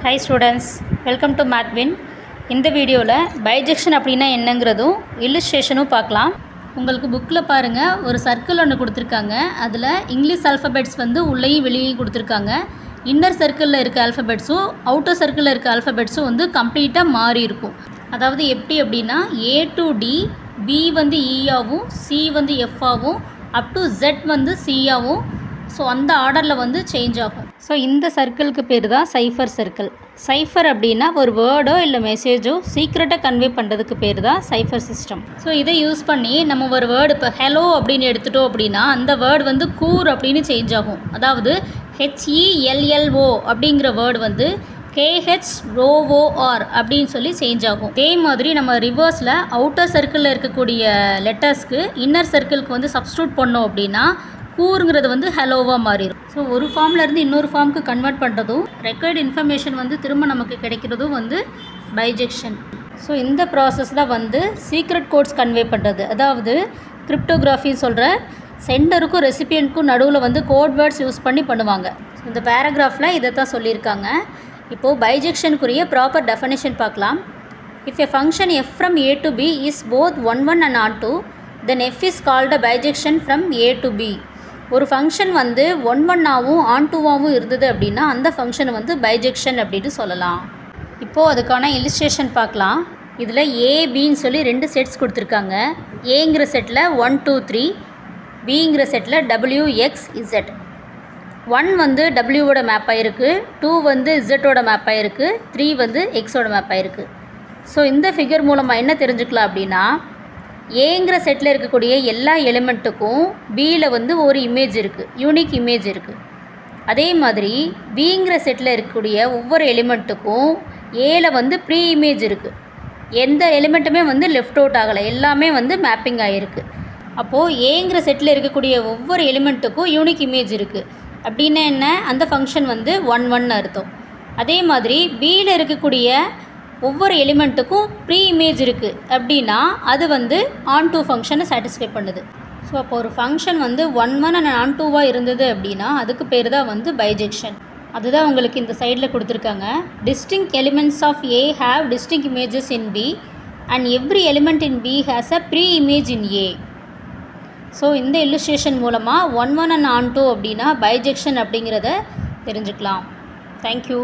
Hi students, welcome to MathWin. இந்த வீடியோவில் bijection அப்படின்னா என்னங்கிறதும் இல்லுஸ்ட்ரேஷனும் பார்க்கலாம். உங்களுக்கு புக்கில் பாருங்கள், ஒரு சர்க்கிள் ஒன்று கொடுத்துருக்காங்க. அதில் இங்கிலீஷ் ஆல்ஃபபெட்ஸ் வந்து உள்ளேயும் வெளியேயும் கொடுத்துருக்காங்க. இன்னர் சர்க்கிளில் இருக்க ஆல்ஃபபெட்ஸும் அவுட்டர் சர்க்கிளில் இருக்க ஆல்ஃபபெட்ஸும் வந்து கம்ப்ளீட்டாக மாறி இருக்கும். அதாவது எப்படி அப்படின்னா A to D, B வந்து E ஆகவும், C வந்து F ஆகவும், அப் டு Z வந்து C ஆகவும், ஸோ அந்த ஆர்டரில் வந்து சேஞ்ச் ஆகும். ஸோ இந்த சர்க்கிளுக்கு பேர் தான் சைஃபர் சர்க்கிள். சைஃபர் அப்படின்னா ஒரு வேர்டோ இல்லை மெசேஜோ சீக்ரெட்டாக கன்வே பண்ணுறதுக்கு பேர் தான் சைஃபர் சிஸ்டம். ஸோ இதை யூஸ் பண்ணி நம்ம ஒரு வேர்டு இப்போ ஹெலோ அப்படின்னு எடுத்துட்டோம் அப்படின்னா அந்த வேர்டு வந்து கூர் அப்படின்னு சேஞ்ச் ஆகும். அதாவது HELLO அப்படிங்கிற வேர்டு வந்து KHROOR அப்படின்னு சொல்லி சேஞ்ச் ஆகும். அதே மாதிரி நம்ம ரிவர்ஸில் அவுட்டர் சர்க்கிளில் இருக்கக்கூடிய லெட்டர்ஸ்க்கு இன்னர் சர்க்கிளுக்கு வந்து சப்ஸ்டியூட் பண்ணோம் அப்படின்னா கூறுங்கிறது வந்து ஹெலோவாக மாறிடும். ஸோ ஒரு ஃபார்ம்லேருந்து இன்னொரு ஃபார்முக்கு கன்வெர்ட் பண்ணுறதும் ரெக்கார்டு இன்ஃபர்மேஷன் வந்து திரும்ப நமக்கு கிடைக்கிறதும் வந்து பைஜெக்ஷன். ஸோ இந்த ப்ராசஸ் தான் வந்து சீக்ரெட் கோட்ஸ் கன்வே பண்ணுறது. அதாவது கிரிப்டோகிராஃபின்னு சொல்கிற சென்டருக்கும் ரெசிபியன்ட்க்கும் நடுவில் வந்து கோட் வேர்ட்ஸ் யூஸ் பண்ணி பண்ணுவாங்க. இந்த பேராகிராஃபில் இதை தான் சொல்லியிருக்காங்க. இப்போது பைஜெக்ஷனுக்குரிய ப்ராப்பர் டெஃபனிஷன் பார்க்கலாம். If a function f from A to B is both on1 and on2, then f is called a bijection from A to B. ஒரு ஃபங்க்ஷன் வந்து on1ஆகவும் on2ஆகவும் இருந்தது அப்படின்னா அந்த ஃபங்க்ஷனை வந்து பைஜெக்ஷன் அப்படின்னு சொல்லலாம். இப்போது அதுக்கான இல்லுஸ்ட்ரேஷன் பார்க்கலாம். இதில் ஏபின்னு சொல்லி ரெண்டு செட்ஸ் கொடுத்துருக்காங்க. ஏங்கிற செட்டில் 1 2 3, பிங்கிற செட்டில் WXZ. 1 வந்து டபிள்யூவோட மேப் ஆகிருக்கு, 2 வந்து இசட்டோட மேப் ஆகிருக்கு, 3 வந்து எக்ஸோட மேப் ஆகிருக்கு. ஸோ இந்த ஃபிகர் மூலமாக என்ன தெரிஞ்சுக்கலாம் அப்படின்னா ஏங்கிற செட்டில் இருக்கக்கூடிய எல்லா எலிமெண்ட்டுக்கும் பியில் வந்து ஒரு இமேஜ் இருக்குது, யூனிக் இமேஜ் இருக்குது. அதே மாதிரி பிங்கிற செட்டில் இருக்கக்கூடிய ஒவ்வொரு எலிமெண்ட்டுக்கும் ஏல வந்து ப்ரீ இமேஜ் இருக்குது. எந்த எலிமெண்ட்டுமே வந்து லெஃப்ட் அவுட் ஆகலை, எல்லாமே வந்து மேப்பிங் ஆகிருக்கு. அப்போது ஏங்கிற செட்டில் இருக்கக்கூடிய ஒவ்வொரு எலிமெண்ட்டுக்கும் யூனிக் இமேஜ் இருக்குது அப்படின்னா என்ன, அந்த ஃபங்க்ஷன் வந்து 1 அர்த்தம். அதே மாதிரி பியில் இருக்கக்கூடிய ஒவ்வொரு எலிமெண்ட்டுக்கும் ப்ரீ இமேஜ் இருக்குது அப்படின்னா அது வந்து on2 ஃபங்க்ஷனை சாட்டிஸ்ஃபை பண்ணுது. ஸோ அப்போ ஒரு ஃபங்க்ஷன் வந்து 1 and on2வாக இருந்தது அப்படின்னா அதுக்கு பேர் தான் வந்து பைஜெக்ஷன். அதுதான் உங்களுக்கு இந்த சைடில் கொடுத்துருக்காங்க. Distinct elements of A have distinct images in B and every element in B has a pre-image in A. So இந்த இல்லுஸ்ட்ரேஷன் மூலமாக 1 and on2 அப்படின்னா பைஜெக்ஷன் அப்படிங்கிறத தெரிஞ்சுக்கலாம். தேங்க்யூ.